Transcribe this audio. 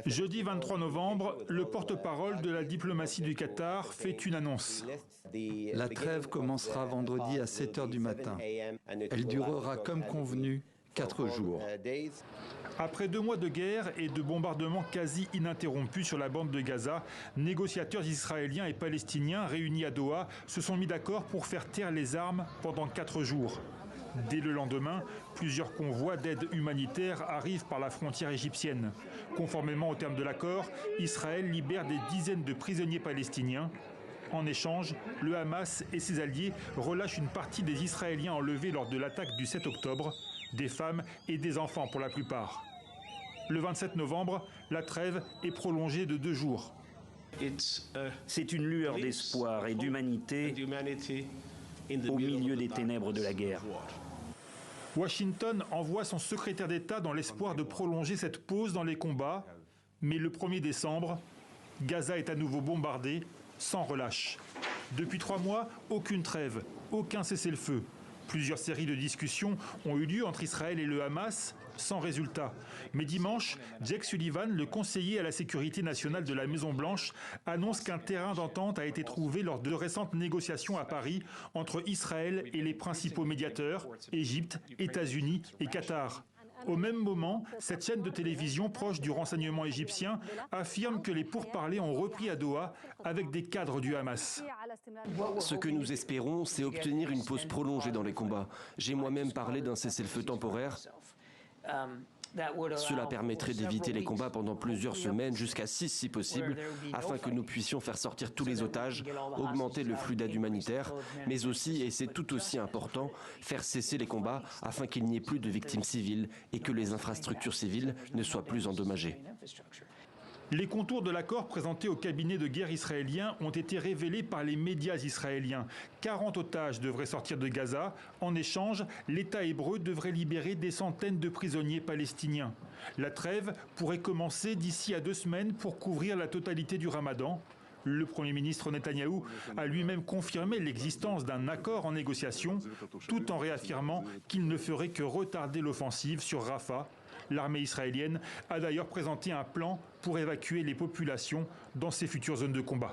Jeudi 23 novembre, le porte-parole de la diplomatie du Qatar fait une annonce. La trêve commencera vendredi à 7 h du matin. Elle durera comme convenu 4 jours. Après 2 mois de guerre et de bombardements quasi ininterrompus sur la bande de Gaza, négociateurs israéliens et palestiniens réunis à Doha se sont mis d'accord pour faire taire les armes pendant 4 jours. Dès le lendemain, plusieurs convois d'aide humanitaire arrivent par la frontière égyptienne. Conformément aux termes de l'accord, Israël libère des dizaines de prisonniers palestiniens. En échange, le Hamas et ses alliés relâchent une partie des Israéliens enlevés lors de l'attaque du 7 octobre, des femmes et des enfants pour la plupart. Le 27 novembre, la trêve est prolongée de 2 jours. C'est une lueur d'espoir et d'humanité au milieu des ténèbres de la guerre. Washington envoie son secrétaire d'État dans l'espoir de prolonger cette pause dans les combats. Mais le 1er décembre, Gaza est à nouveau bombardée, sans relâche. Depuis 3 mois, aucune trêve, aucun cessez-le-feu. Plusieurs séries de discussions ont eu lieu entre Israël et le Hamas, sans résultat. Mais dimanche, Jake Sullivan, le conseiller à la sécurité nationale de la Maison-Blanche, annonce qu'un terrain d'entente a été trouvé lors de récentes négociations à Paris entre Israël et les principaux médiateurs, Égypte, États-Unis et Qatar. Au même moment, cette chaîne de télévision proche du renseignement égyptien affirme que les pourparlers ont repris à Doha avec des cadres du Hamas. Ce que nous espérons, c'est obtenir une pause prolongée dans les combats. J'ai moi-même parlé d'un cessez-le-feu temporaire. Cela permettrait d'éviter les combats pendant plusieurs semaines, jusqu'à 6 si possible, afin que nous puissions faire sortir tous les otages, augmenter le flux d'aide humanitaire, mais aussi, et c'est tout aussi important, faire cesser les combats afin qu'il n'y ait plus de victimes civiles et que les infrastructures civiles ne soient plus endommagées. Les contours de l'accord présenté au cabinet de guerre israélien ont été révélés par les médias israéliens. 40 otages devraient sortir de Gaza. En échange, l'État hébreu devrait libérer des centaines de prisonniers palestiniens. La trêve pourrait commencer d'ici à 2 semaines pour couvrir la totalité du Ramadan. Le Premier ministre Netanyahou a lui-même confirmé l'existence d'un accord en négociation, tout en réaffirmant qu'il ne ferait que retarder l'offensive sur Rafah. L'armée israélienne a d'ailleurs présenté un plan pour évacuer les populations dans ces futures zones de combat.